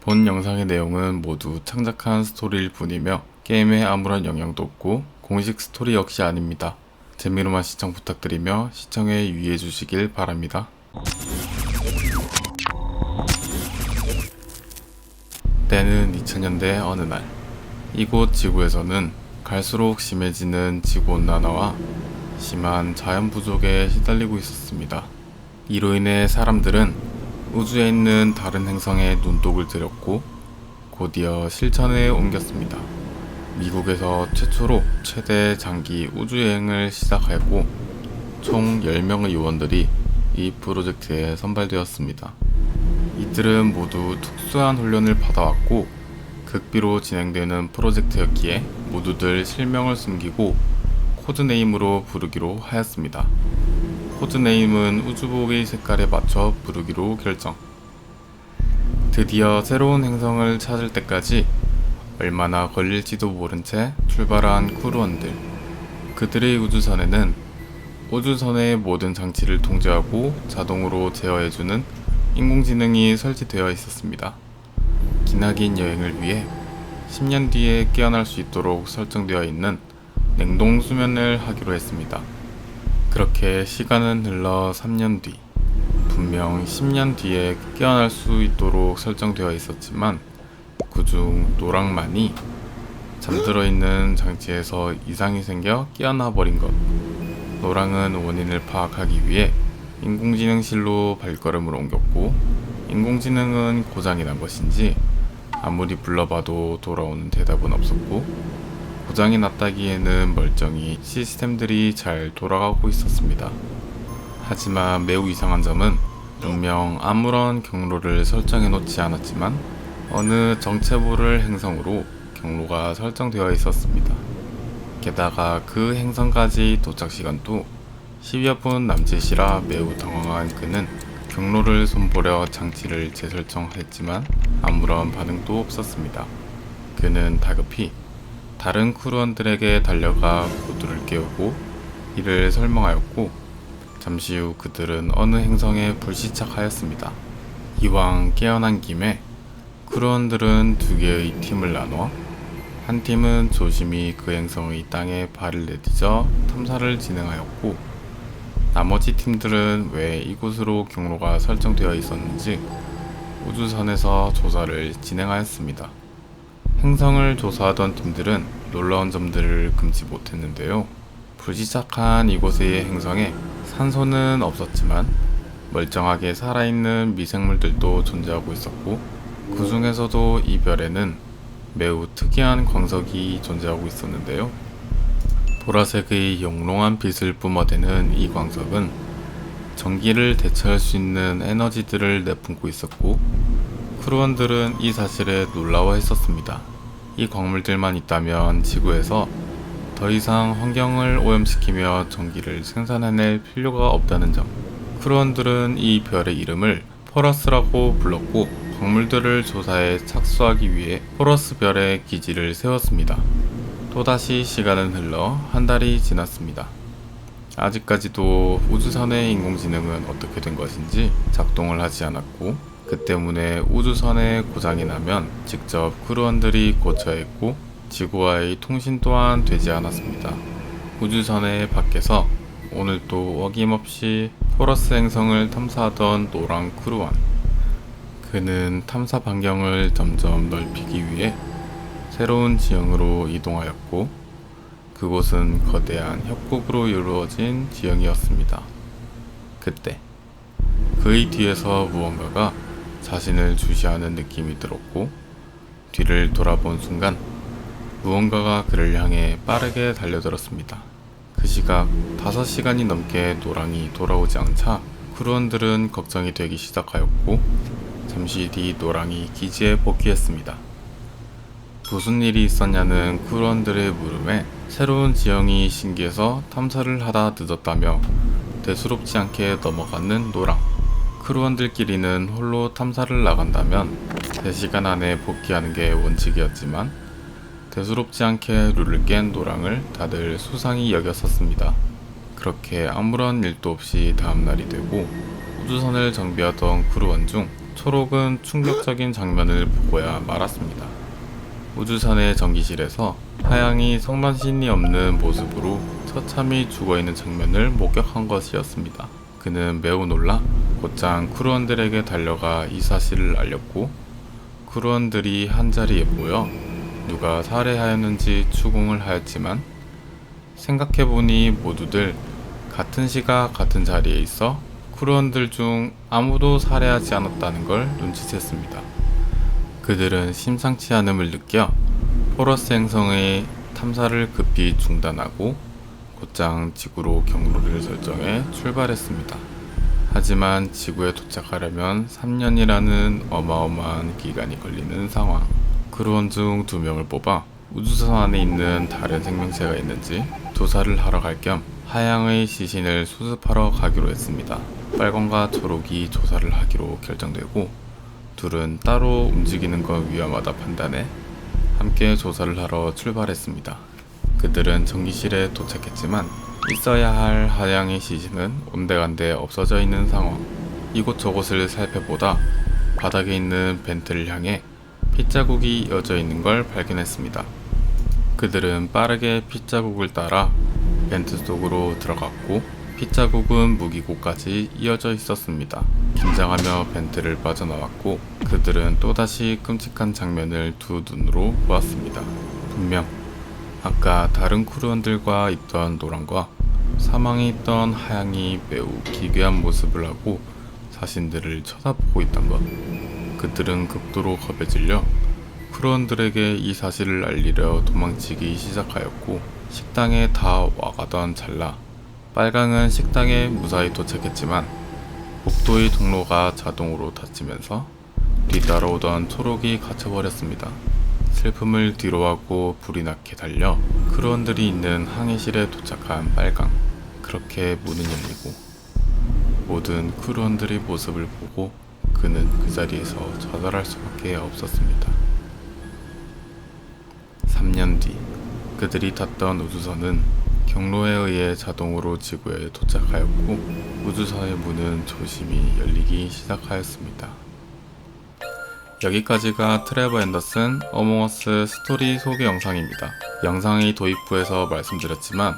본 영상의 내용은 모두 창작한 스토리일 뿐이며 게임에 아무런 영향도 없고 공식 스토리 역시 아닙니다. 재미로만 시청 부탁드리며 시청에 유의해 주시길 바랍니다. 때는 2000년대 어느 날, 이곳 지구에서는 갈수록 심해지는 지구온난화와 심한 자연 부족에 시달리고 있었습니다. 이로 인해 사람들은 우주에 있는 다른 행성에 눈독을 들였고 곧이어 실천에 옮겼습니다. 미국에서 최초로 최대 장기 우주여행을 시작하였고 총 10명의 요원들이 이 프로젝트에 선발되었습니다. 이들은 모두 특수한 훈련을 받아왔고 극비로 진행되는 프로젝트였기에 모두들 실명을 숨기고 코드네임으로 부르기로 하였습니다. 코드네임은 우주복의 색깔에 맞춰 부르기로 결정. 드디어 새로운 행성을 찾을 때까지 얼마나 걸릴지도 모른 채 출발한 크루원들. 그들의 우주선에는 우주선의 모든 장치를 통제하고 자동으로 제어해주는 인공지능이 설치되어 있었습니다. 기나긴 여행을 위해 10년 뒤에 깨어날 수 있도록 설정되어 있는 냉동 수면을 하기로 했습니다. 그렇게 시간은 흘러 3년 뒤, 분명 10년 뒤에 깨어날 수 있도록 설정되어 있었지만 그중 노랑만이 잠들어 있는 장치에서 이상이 생겨 깨어나 버린 것. 노랑은 원인을 파악하기 위해 인공지능실로 발걸음을 옮겼고 인공지능은 고장이 난 것인지 아무리 불러봐도 돌아오는 대답은 없었고 고장이 났다기에는 멀쩡히 시스템들이 잘 돌아가고 있었습니다. 하지만 매우 이상한 점은 분명 아무런 경로를 설정해 놓지 않았지만 어느 정체 모를 행성으로 경로가 설정되어 있었습니다. 게다가 그 행성까지 도착 시간도 10여 분 남짓이라 매우 당황한 그는 경로를 손보려 장치를 재설정했지만 아무런 반응도 없었습니다. 그는 다급히 다른 크루원들에게 달려가 모두를 깨우고 이를 설명하였고 잠시 후 그들은 어느 행성에 불시착하였습니다. 이왕 깨어난 김에 크루원들은 두 개의 팀을 나눠 한 팀은 조심히 그 행성의 땅에 발을 내딛어 탐사를 진행하였고 나머지 팀들은 왜 이곳으로 경로가 설정되어 있었는지 우주선에서 조사를 진행하였습니다. 행성을 조사하던 팀들은 놀라운 점들을 금치 못했는데요. 불시착한 이곳의 행성에 산소는 없었지만 멀쩡하게 살아있는 미생물들도 존재하고 있었고 그 중에서도 이 별에는 매우 특이한 광석이 존재하고 있었는데요. 보라색의 영롱한 빛을 뿜어대는 이 광석은 전기를 대체할 수 있는 에너지들을 내뿜고 있었고 크루원들은 이 사실에 놀라워했었습니다. 이 광물들만 있다면 지구에서 더 이상 환경을 오염시키며 전기를 생산해낼 필요가 없다는 점. 크루원들은 이 별의 이름을 포러스라고 불렀고 광물들을 조사해 착수하기 위해 포러스 별에 기지를 세웠습니다. 또다시 시간은 흘러 한 달이 지났습니다. 아직까지도 우주선의 인공지능은 어떻게 된 것인지 작동을 하지 않았고 그 때문에 우주선에 고장이 나면 직접 크루원들이 고쳐야 했고 지구와의 통신 또한 되지 않았습니다. 우주선의 밖에서 오늘도 어김없이 포러스 행성을 탐사하던 노랑 크루원. 그는 탐사 반경을 점점 넓히기 위해 새로운 지형으로 이동하였고 그곳은 거대한 협곡으로 이루어진 지형이었습니다. 그때 그의 뒤에서 무언가가 자신을 주시하는 느낌이 들었고 뒤를 돌아본 순간 무언가가 그를 향해 빠르게 달려들었습니다. 그 시각 5시간이 넘게 노랑이 돌아오지 않자 크루원들은 걱정이 되기 시작하였고 잠시 뒤 노랑이 기지에 복귀했습니다. 무슨 일이 있었냐는 크루원들의 물음에 새로운 지형이 신기해서 탐사를 하다 늦었다며 대수롭지 않게 넘어가는 노랑. 크루원들끼리는 홀로 탐사를 나간다면 3시간 안에 복귀하는 게 원칙이었지만 대수롭지 않게 룰을 깬 노랑을 다들 수상히 여겼었습니다. 그렇게 아무런 일도 없이 다음날이 되고 우주선을 정비하던 크루원 중 초록은 충격적인 장면을 보고야 말았습니다. 우주선의 전기실에서 하양이 성반신이 없는 모습으로 처참히 죽어있는 장면을 목격한 것이었습니다. 그는 매우 놀라 곧장 크루원들에게 달려가 이 사실을 알렸고, 크루원들이 한자리에 모여 누가 살해하였는지 추궁을 하였지만, 생각해보니 모두들 같은 시각 같은 자리에 있어 크루원들 중 아무도 살해하지 않았다는 걸 눈치챘습니다. 그들은 심상치 않음을 느껴 포러스 행성의 탐사를 급히 중단하고 곧장 지구로 경로를 설정해 출발했습니다. 하지만 지구에 도착하려면 3년이라는 어마어마한 기간이 걸리는 상황. 크루원 중 2명을 뽑아 우주선 안에 있는 다른 생명체가 있는지 조사를 하러 갈 겸 하양의 시신을 수습하러 가기로 했습니다. 빨강과 초록이 조사를 하기로 결정되고, 둘은 따로 움직이는 건 위험하다 판단해 함께 조사를 하러 출발했습니다. 그들은 전기실에 도착했지만 있어야 할 하양의 시신은 온데간데 없어져 있는 상황. 이곳저곳을 살펴보다 바닥에 있는 벤트를 향해 핏자국이 이어져 있는 걸 발견했습니다. 그들은 빠르게 핏자국을 따라 벤트 속으로 들어갔고, 핏자국은 무기고까지 이어져 있었습니다. 긴장하며 벤트를 빠져나왔고, 그들은 또다시 끔찍한 장면을 두 눈으로 보았습니다. 분명 아까 다른 크루원들과 있던 노랑과 사망에 있던 하양이 매우 기괴한 모습을 하고 자신들을 쳐다보고 있던 것. 그들은 극도로 겁에 질려 크루원들에게 이 사실을 알리려 도망치기 시작하였고, 식당에 다 와가던 찰나 빨강은 식당에 무사히 도착했지만 복도의 통로가 자동으로 닫히면서 뒤따라오던 초록이 갇혀버렸습니다. 슬픔을 뒤로하고 불이 나게 달려 크루원들이 있는 항해실에 도착한 빨강. 그렇게 문은 열리고 모든 크루원들의 모습을 보고 그는 그 자리에서 좌절할 수밖에 없었습니다. 3년 뒤 그들이 탔던 우주선은 경로에 의해 자동으로 지구에 도착하였고, 우주선의 문은 조심히 열리기 시작하였습니다. 여기까지가 트레버 앤더슨 어몽어스 스토리 소개 영상입니다. 영상의 도입부에서 말씀드렸지만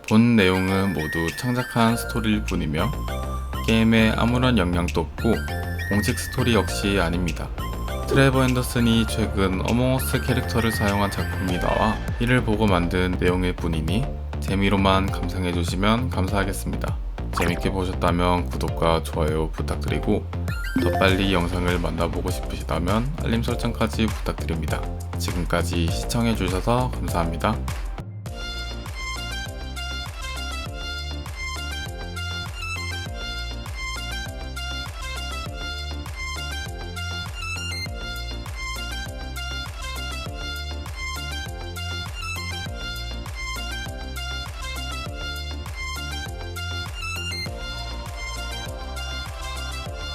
본 내용은 모두 창작한 스토리일 뿐이며 게임에 아무런 영향도 없고 공식 스토리 역시 아닙니다. 트레버 앤더슨이 최근 어몽어스 캐릭터를 사용한 작품이 나와 이를 보고 만든 내용일 뿐이니 재미로만 감상해주시면 감사하겠습니다. 재밌게 보셨다면 구독과 좋아요 부탁드리고, 더 빨리 영상을 만나보고 싶으시다면 알림 설정까지 부탁드립니다. 지금까지 시청해주셔서 감사합니다.